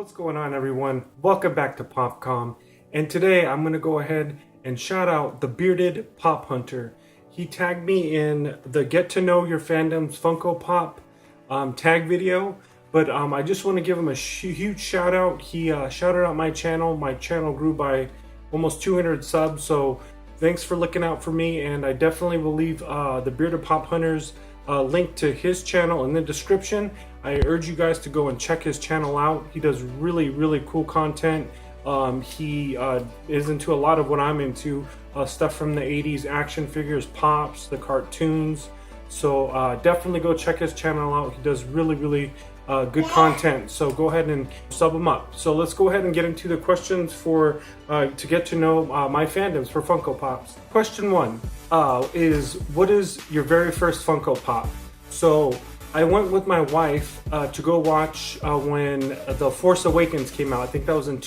What's going on, everyone? Welcome back to PopCom, and today I'm going to go ahead and shout out the bearded pop hunter. He tagged me in the Get to Know Your Fandom's Funko Pop tag video, but I just want to give him a huge shout out. He shouted out my channel. My channel grew by almost 200 subs, so thanks for looking out for me, and I definitely will leave the bearded pop hunter's link to his channel in the description. I urge you guys to go and check his channel out. He does really cool content. He is into a lot of what I'm into, stuff from the 80s, action figures, pops, the cartoons. So definitely go check his channel out. He does really good content. So go ahead and sub him up. So let's go ahead and get into the questions for to get to know my fandoms for Funko Pops. Question 1 is, what is your very first Funko Pop? So I went with my wife to go watch when The Force Awakens came out. I think that was in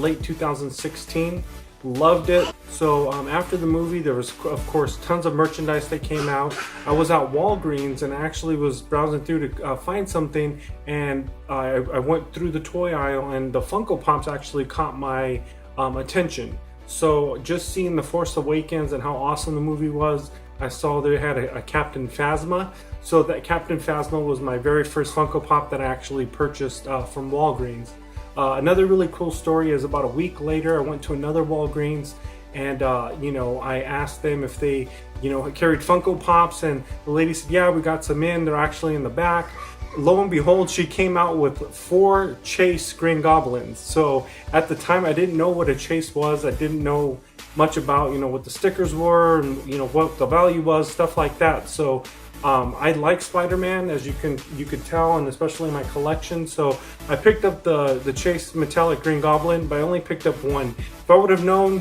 late 2016. Loved it. So after the movie, there was of course tons of merchandise that came out. I was at Walgreens and actually was browsing through to find something, and I went through the toy aisle, and the Funko Pops actually caught my attention. So just seeing The Force Awakens and how awesome the movie was, I saw they had a Captain Phasma. So that Captain Phasma was my very first Funko Pop that I actually purchased from Walgreens. Another really cool story is about a week later, I went to another Walgreens, and I asked them if they carried Funko Pops, and the lady said, yeah, we got some in, they're actually in the back. Lo and behold, she came out with 4 Chase Green Goblins. So at the time, I didn't know what a Chase was. I didn't know much about what the stickers were and what the value was, stuff like that. So I like Spider-Man, as you could tell, and especially in my collection. So I picked up the Chase Metallic Green Goblin, but I only picked up one. If I would have known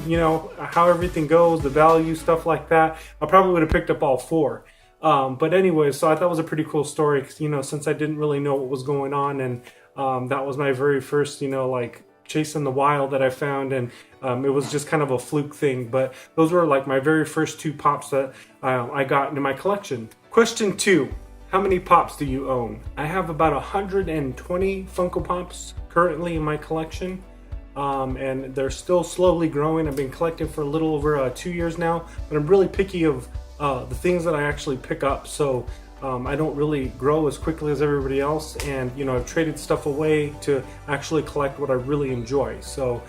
how everything goes, the value, stuff like that, I probably would have picked up all 4. But anyway, so I thought it was a pretty cool story, since I didn't really know what was going on, and that was my very first like Chase in the wild that I found, and it was just kind of a fluke thing. But those were like my very first 2 pops that I got into my collection. Question 2, how many pops do you own? I have about 120 Funko Pops currently in my collection, and they're still slowly growing. I've been collecting for a little over 2 years now, but I'm really picky of the things that I actually pick up. So I don't really grow as quickly as everybody else, and I've traded stuff away to actually collect what I really enjoy. So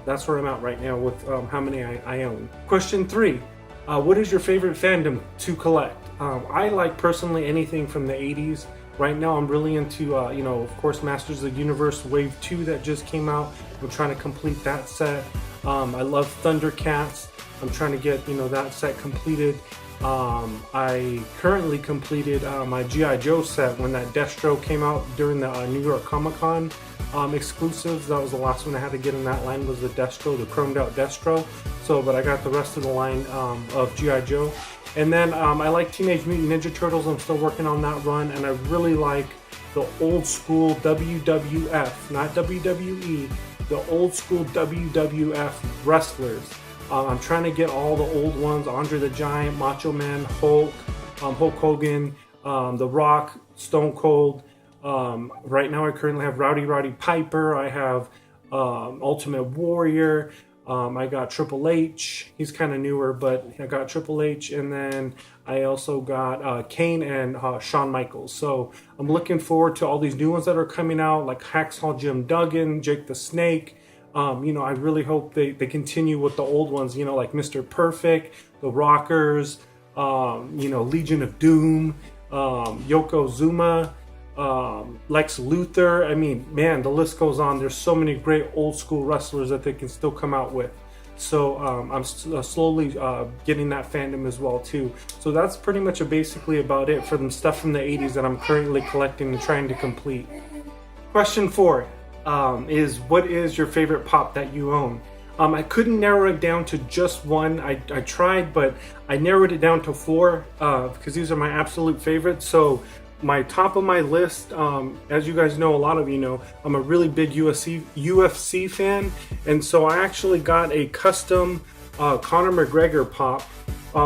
that's where I'm at right now with how many I own. Question 3, what is your favorite fandom to collect? I like personally anything from the 80s. Right now I'm really into of course Masters of the Universe Wave 2 that just came out. I'm trying to complete that set. I love Thundercats. I'm trying to get that set completed. I currently completed my G.I. Joe set when that Destro came out during the New York Comic Con exclusives. That was the last one I had to get in that line, was the Destro, the chromed out Destro. So, but I got the rest of the line of G.I. Joe. And then I like Teenage Mutant Ninja Turtles. I'm still working on that run, and I really like the old school WWF, not WWE, the old school WWF wrestlers. I'm trying to get all the old ones: Andre the Giant, Macho Man, Hulk, Hulk Hogan, The Rock, Stone Cold. Right now I currently have Rowdy Piper. I have Ultimate Warrior. I got Triple H. He's kind of newer, but I got Triple H. And then I also got Kane and Shawn Michaels. So I'm looking forward to all these new ones that are coming out, like Hacksaw Jim Duggan, Jake the Snake. I really hope they continue with the old ones, like Mr. Perfect, the Rockers, Legion of Doom, Yokozuna, Lex Luthor. I mean, man, the list goes on. There's so many great old school wrestlers that they can still come out with. So I'm slowly getting that fandom as well too. So that's pretty much basically about it for the stuff from the 80s that I'm currently collecting and trying to complete. Question 4. Is, what is your favorite pop that you own? I couldn't narrow it down to just one. I tried, but I narrowed it down to 4 because these are my absolute favorites. So my top of my list, as you guys know, a lot of you know, I'm a really big UFC fan, and so I actually got a custom Conor McGregor pop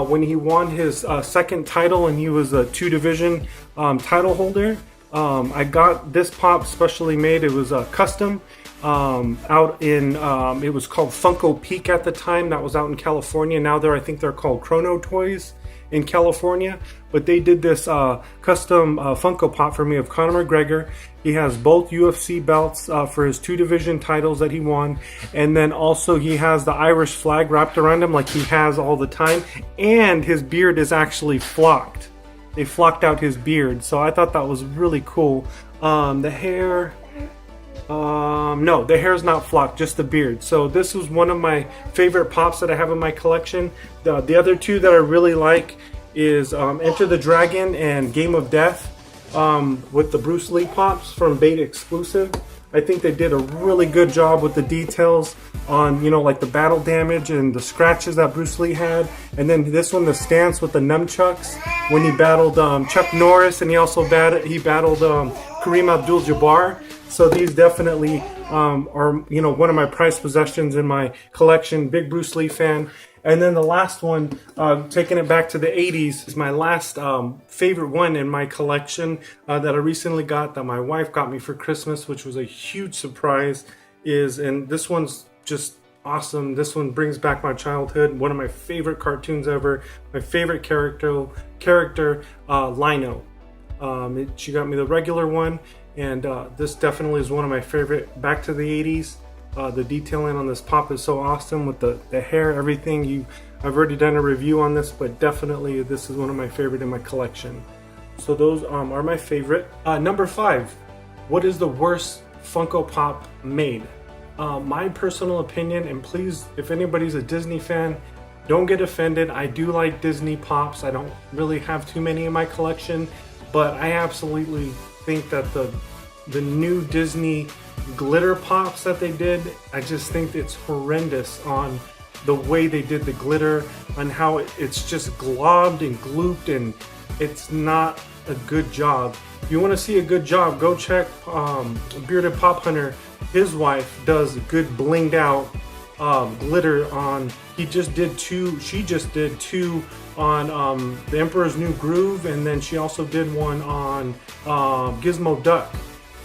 when he won his second title, and he was a 2-division title holder. I got this pop specially made. It was custom out in, it was called Funko Peak at the time. That was out in California. Now I think they're called Chrono Toys in California. But they did this custom Funko Pop for me of Conor McGregor. He has both UFC belts for his 2 division titles that he won. And then also he has the Irish flag wrapped around him like he has all the time. And his beard is actually flocked. They flocked out his beard. So I thought that was really cool. The hair... no, the hair's not flocked, just the beard. So this was one of my favorite pops that I have in my collection. The other 2 that I really like is Enter the Dragon and Game of Death with the Bruce Lee pops from Beta Exclusive. I think they did a really good job with the details on, you know, like the battle damage and the scratches that Bruce Lee had. And then this one, the stance with the nunchucks when he battled Chuck Norris, and he also battled Kareem Abdul-Jabbar. So these definitely are, you know, one of my prized possessions in my collection. Big Bruce Lee fan. And then the last one, taking it back to the 80s, is my last favorite one in my collection that I recently got, that my wife got me for Christmas, which was a huge surprise. And this one's just awesome. This one brings back my childhood. One of my favorite cartoons ever. My favorite character, Lino. She got me the regular one. And this definitely is one of my favorite. Back to the 80s. The detailing on this pop is so awesome with the hair, everything. I've already done a review on this, but definitely this is one of my favorite in my collection. So those are my favorite. Number 5, what is the worst Funko Pop made? My personal opinion, and please, if anybody's a Disney fan, don't get offended. I do like Disney pops. I don't really have too many in my collection, but I absolutely think that the new Disney glitter pops that they did, I just think it's horrendous on the way they did the glitter, on how it's just globbed and glooped, and it's not a good job. If you want to see a good job, go check Bearded Pop Hunter. His wife does good blinged out glitter on. She just did 2 on the Emperor's New Groove, and then she also did one on Gizmo Duck.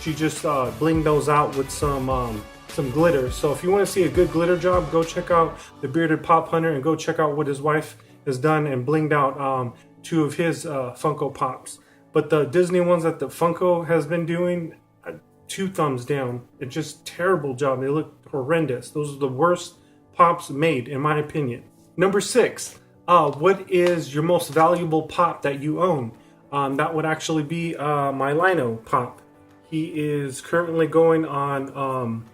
She just blinged those out with some glitter. So if you want to see a good glitter job, go check out the Bearded Pop Hunter, and go check out what his wife has done and blinged out 2 of his Funko Pops. But the Disney ones that the Funko has been doing, 2 thumbs down. It's just terrible job. They look horrendous. Those are the worst pops made, in my opinion. Number 6, what is your most valuable pop that you own? That would actually be my Lino pop. He is currently going on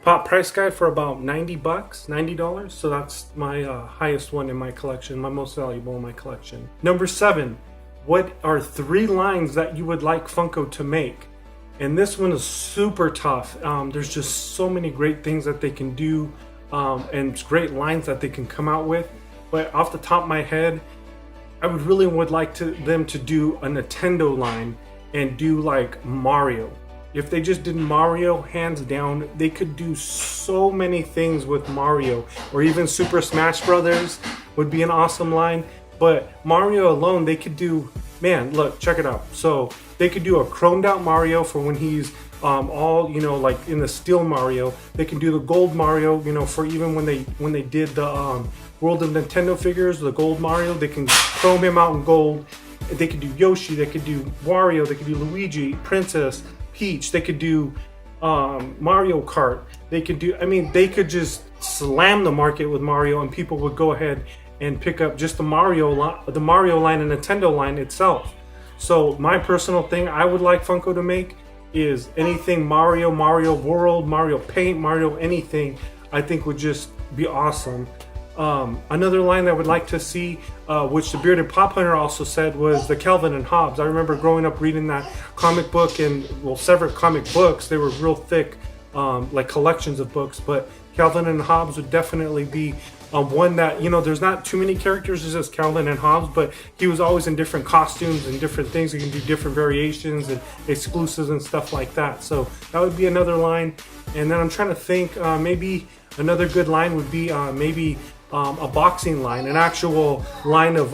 Pop Price Guide for about $90. So that's my highest one in my collection, my most valuable in my collection. Number 7, what are 3 lines that you would like Funko to make? And this one is super tough. There's just so many great things that they can do, and great lines that they can come out with. But off the top of my head, I would like them to do a Nintendo line and do like Mario. If they just did Mario, hands down, they could do so many things with Mario. Or even Super Smash Brothers would be an awesome line. But Mario alone, they could do, man, look, check it out. So they could do a chromed out Mario for when he's all, you know, like in the Steel Mario. They can do the Gold Mario, you know, for even when they did the World of Nintendo figures, the Gold Mario, they can chrome him out in gold. They could do Yoshi, they could do Wario, they could do Luigi, Princess, Peach, they could do Mario Kart. They could do, I mean, they could just slam the market with Mario, and people would go ahead and pick up just the Mario line and Nintendo line itself. So my personal thing I would like Funko to make is anything Mario, Mario World, Mario Paint, Mario anything, I think would just be awesome. Another line that I would like to see, which the Bearded Pop Hunter also said, was the Calvin and Hobbes. I remember growing up reading that comic book, and well, several comic books. They were real thick, like collections of books. But Calvin and Hobbes would definitely be one that, you know, there's not too many characters. It's just Calvin and Hobbes, but he was always in different costumes and different things. He can do different variations and exclusives and stuff like that. So that would be another line. And then I'm trying to think, maybe another good line would be maybe a boxing line, an actual line of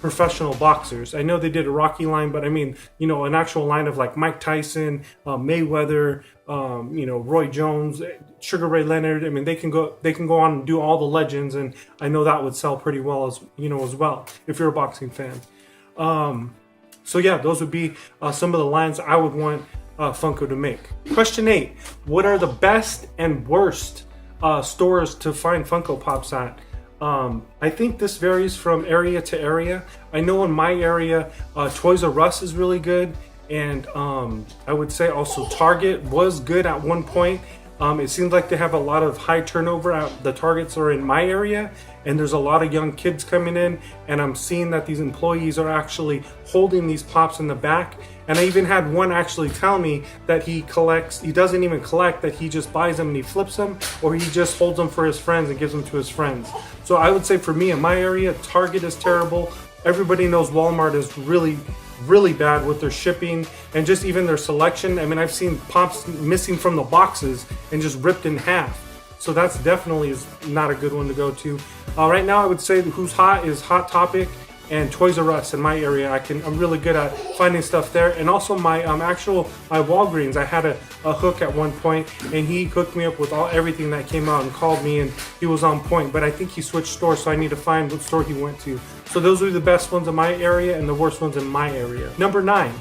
professional boxers. I know they did a Rocky line, but I mean, you know, an actual line of like Mike Tyson, Mayweather, you know, Roy Jones, Sugar Ray Leonard. I mean, they can go on and do all the legends, and I know that would sell pretty well as well if you're a boxing fan. So yeah, those would be some of the lines I would want Funko to make. Question 8: what are the best and worst stores to find Funko Pops at? I think this varies from area to area. I know in my area, Toys R Us is really good, and I would say also Target was good at one point. It seems like they have a lot of high turnover at the Targets are in my area, and there's a lot of young kids coming in, and I'm seeing that these employees are actually holding these pops in the back. And I even had one actually tell me that he doesn't even collect, that he just buys them and he flips them, or he just holds them for his friends and gives them to his friends. So I would say for me in my area, Target is terrible. Everybody knows Walmart is really bad with their shipping and just even their selection. I mean, I've seen pops missing from the boxes and just ripped in half. So that's definitely is not a good one to go to. Right now, I would say who's hot is Hot Topic and Toys R Us in my area. I'm really good at finding stuff there. And also my Walgreens, I had a hook at one point, and he hooked me up with everything that came out and called me, and he was on point. But I think he switched stores, so I need to find what store he went to. So those are the best ones in my area and the worst ones in my area. Number 9.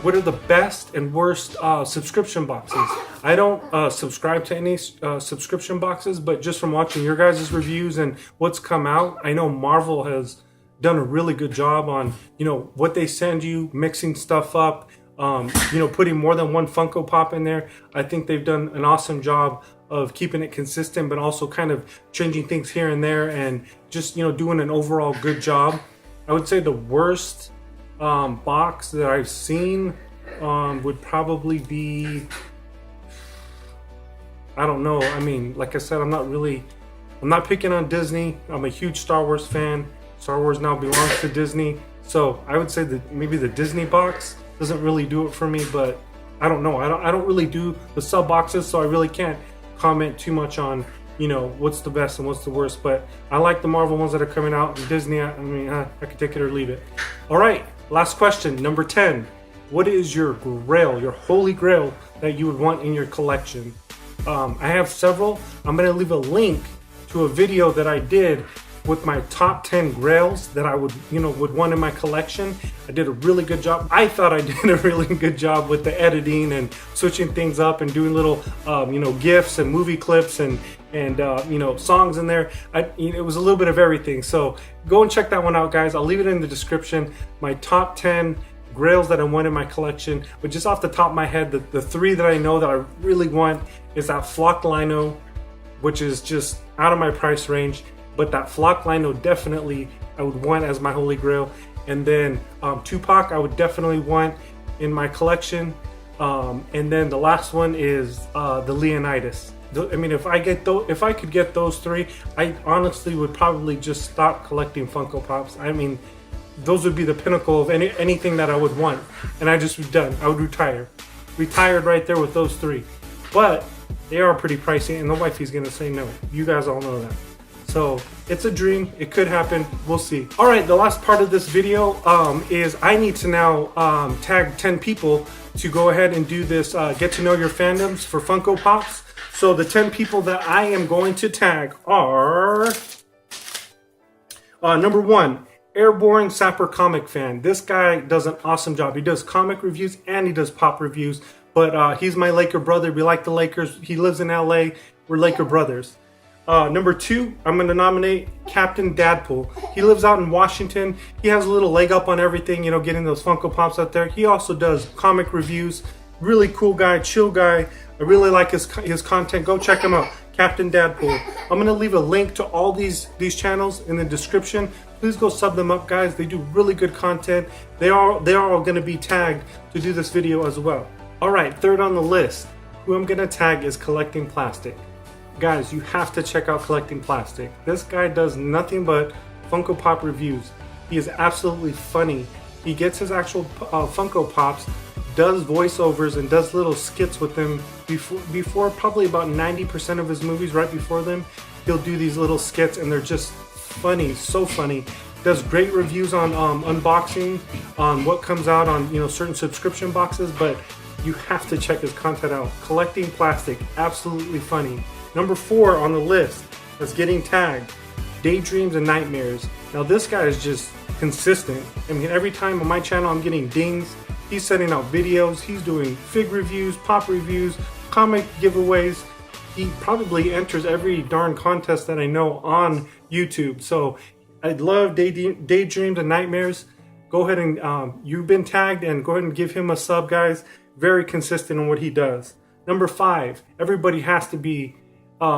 What are the best and worst subscription boxes? I don't subscribe to any subscription boxes, but just from watching your guys' reviews and what's come out, I know Marvel has done a really good job on, you know, what they send you, mixing stuff up, you know, putting more than one Funko Pop in there. I think they've done an awesome job of keeping it consistent, but also kind of changing things here and there, and just, you know, doing an overall good job. I would say the worst box that I've seen would probably be, I don't know. I mean, like I said, I'm not picking on Disney. I'm a huge Star Wars fan. Star Wars now belongs to Disney. So I would say that maybe the Disney box doesn't really do it for me, but I don't know. I don't really do the sub boxes, so I really can't comment too much on, you know, what's the best and what's the worst. But I like the Marvel ones that are coming out. And Disney, I mean, I could take it or leave it. All right, last question, number 10. What is your grail, your holy grail that you would want in your collection? I have several. I'm going to leave a link to a video that I did with my top 10 grails that I would want in my collection. I did a really good job. I thought I did a really good job with the editing and switching things up and doing little, GIFs and movie clips and songs in there. It was a little bit of everything. So go and check that one out, guys. I'll leave it in the description. My top 10 grails that I want in my collection. But just off the top of my head, the 3 that I know that I really want is that flocked lino, which is just out of my price range. But that flock lino definitely I would want as my holy grail. And then Tupac I would definitely want in my collection. And then the last one is the Leonidas. I mean, if I could get those 3, I honestly would probably just stop collecting Funko Pops. I mean, those would be the pinnacle of anything that I would want. And I just be done. I would retire. Retired right there with those 3. But they are pretty pricey, and the wifey's gonna say no. You guys all know that. So it's a dream. It could happen. We'll see. All right, the last part of this video is I need to now tag 10 people to go ahead and do this get to know your fandoms for Funko Pops. So the 10 people that I am going to tag are number 1, Airborne Sapper Comic Fan. This guy does an awesome job. He does comic reviews and he does pop reviews, but he's my Laker brother. We like the Lakers. He lives in LA. We're Laker brothers. Number 2, I'm going to nominate Captain Dadpool. He lives out in Washington. He has a little leg up on everything, you know, getting those Funko Pops out there. He also does comic reviews. Really cool guy, chill guy. I really like his content. Go check him out, Captain Dadpool. I'm going to leave a link to all these channels in the description. Please go sub them up, guys. They do really good content. They are all going to be tagged to do this video as well. All right, 3rd on the list, who I'm going to tag is Collecting Plastic. Guys, you have to check out Collecting Plastic. This guy does nothing but Funko Pop reviews. He is absolutely funny. He gets his actual Funko Pops does voiceovers and does little skits with them before probably about 90% of his movies. Right before them, he'll do these little skits, and they're just funny, so funny. Does great reviews on unboxing, on what comes out on certain subscription boxes, but you have to check his content out. Collecting plastic, absolutely funny. Number 4 on the list that's getting tagged, Daydreams&Nightmares. Now this guy is just consistent. I mean, every time on my channel I'm getting dings. He's sending out videos, he's doing fig reviews, pop reviews, comic giveaways. He probably enters every darn contest that I know on YouTube. So I love Daydreams&Nightmares. Go ahead and, you've been tagged, and go ahead and give him a sub, guys. Very consistent in what he does. Number 5, everybody has to be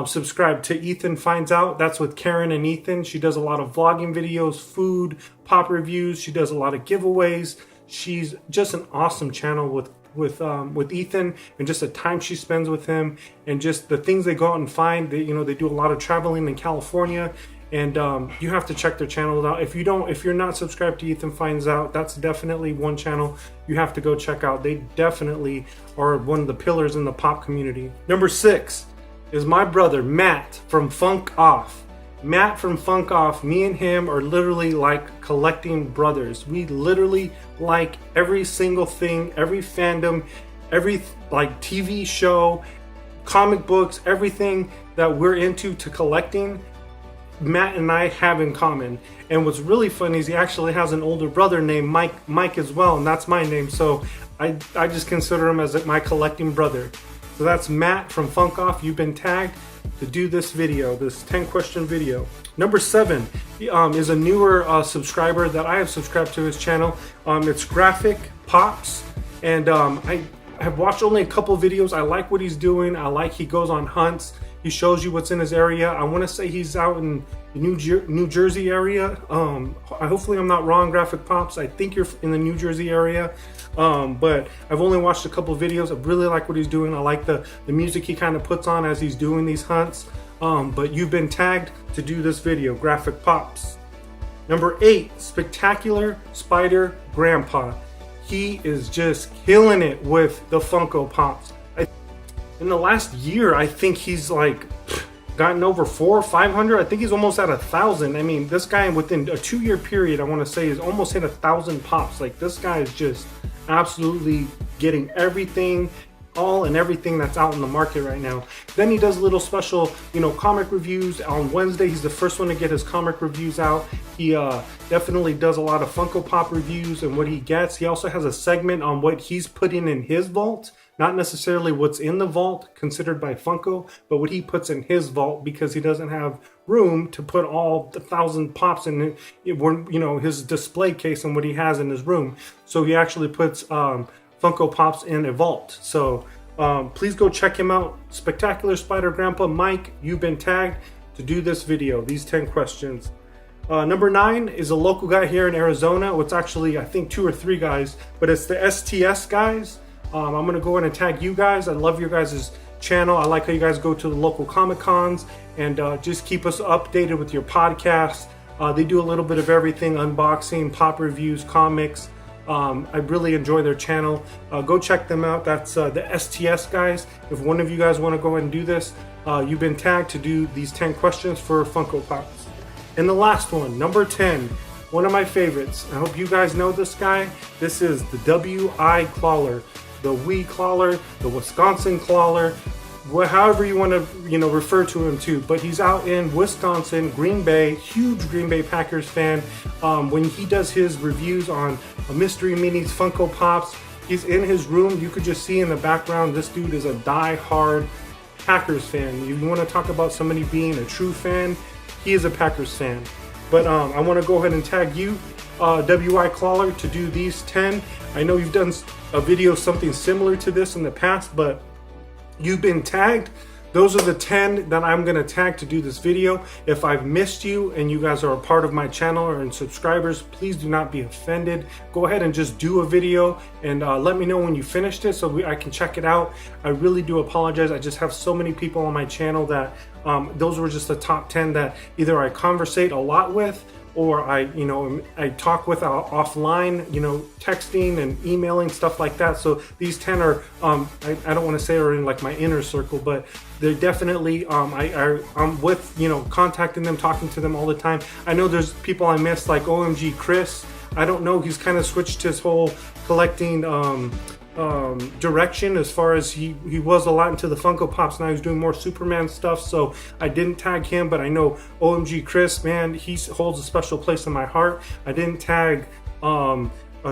subscribed to Ethan Finds Out. That's with Karen and Ethan. She does a lot of vlogging videos, food, pop reviews. She does a lot of giveaways. She's just an awesome channel with Ethan, and just the time she spends with him, and just the things they go out and find. They do a lot of traveling in California, and you have to check their channels out. If you're not subscribed to Ethan Finds Out, that's definitely one channel you have to go check out. They definitely are one of the pillars in the pop community. Number 6 is my brother Matt from Funk Off. Matt from Funk Off, me and him are literally like collecting brothers. We literally like every single thing, every fandom, every like TV show, comic books, everything that we're into to collecting, Matt and I have in common. And what's really funny is he actually has an older brother named Mike as well, and that's my name. So I just consider him as my collecting brother. So that's Matt from Funk Off. You've been tagged to do this video, this 10-question video. Number 7 is a newer subscriber that I have subscribed to his channel. It's Graphic Pops, and I have watched only a couple videos. I like what he's doing. I like he goes on hunts. He shows you what's in his area. I want to say he's out in the New Jersey area. Hopefully I'm not wrong, Graphic Pops. I think you're in the New Jersey area. But I've only watched a couple videos. I really like what he's doing. I like the music he kind of puts on as he's doing these hunts. But you've been tagged to do this video, Graphic Pops. Number 8, Spectacular Spider Grandpa. He is just killing it with the Funko Pops. In the last year, I think he's like gotten over 400 or 500. I think he's almost at 1,000. I mean, this guy within a 2-year period, I want to say, is almost hit 1,000 pops. Like, this guy is just absolutely getting everything, all and everything that's out in the market right now. Then he does little special, comic reviews. On Wednesday, he's the first one to get his comic reviews out. He definitely does a lot of Funko Pop reviews and what he gets. He also has a segment on what he's putting in his vault. Not necessarily what's in the vault considered by Funko, but what he puts in his vault, because he doesn't have room to put all the 1,000 pops in his display case and what he has in his room. So he actually puts Funko Pops in a vault. So please go check him out. Spectacular Spider Grandpa Mike, you've been tagged to do this video, these 10 questions. Number 9 is a local guy here in Arizona. Well, it's actually, I think, 2 or 3 guys, but it's the STS Guys. I'm going to go in and tag you guys. I love your guys' channel. I like how you guys go to the local Comic Cons and just keep us updated with your podcast. They do a little bit of everything, unboxing, pop reviews, comics. I really enjoy their channel. Go check them out. That's the STS Guys. If one of you guys want to go ahead and do this, you've been tagged to do these 10 questions for Funko Pops. And the last one, number 10. One of my favorites. I hope you guys know this guy. This is the W.I. Clawler. The Wee Clawler, the Wisconsin Clawler, however you want to refer to him to. But he's out in Wisconsin, Green Bay, huge Green Bay Packers fan. When he does his reviews on mystery minis, Funko Pops, he's in his room. You could just see in the background, this dude is a die-hard Packers fan. You want to talk about somebody being a true fan, he is a Packers fan. But I want to go ahead and tag you, W.I. Clawler, to do these 10. I know you've done a video something similar to this in the past, but you've been tagged. Those are the 10 that I'm going to tag to do this video. If I've missed you and you guys are a part of my channel or in subscribers, please do not be offended. Go ahead and just do a video and let me know when you finished it so I can check it out. I really do apologize. I just have so many people on my channel that those were just the top 10 that either I conversate a lot with, or I talk with offline, texting and emailing, stuff like that. So these 10 are, I don't want to say are in like my inner circle, but they're definitely, I'm with, contacting them, talking to them all the time. I know there's people I miss, like OMG-Chris. I don't know, he's kind of switched his whole collecting direction, as far as he was a lot into the Funko Pops. Now he's doing more Superman stuff, so I didn't tag him. But I know OMG-Chris, man, he holds a special place in my heart. I didn't tag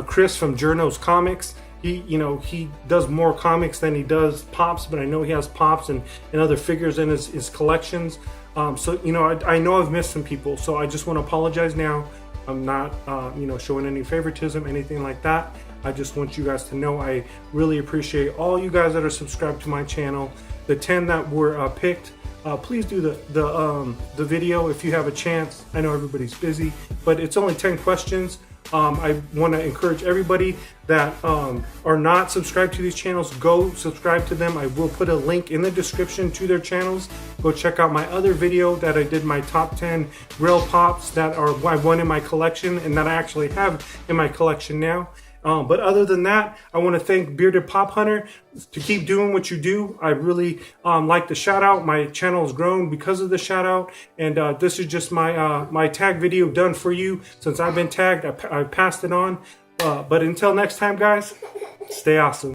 Chris from Journo's Comics. He does more comics than he does pops, but I know he has pops and other figures in his collections. So I know I've missed some people, so I just want to apologize now. I'm not showing any favoritism, anything like that. I just want you guys to know I really appreciate all you guys that are subscribed to my channel. The 10 that were picked, please do the video if you have a chance. I know everybody's busy, but it's only 10 questions. I want to encourage everybody that are not subscribed to these channels, go subscribe to them. I will put a link in the description to their channels. Go check out my other video that I did, my top 10 grail pops that are I won in my collection and that I actually have in my collection now. But other than that, I want to thank Bearded Pop Hunter to keep doing what you do. I really like the shout out. My channel has grown because of the shout out, and this is just my my tag video done for you. Since I've been tagged, I passed it on. But until next time, guys, stay awesome.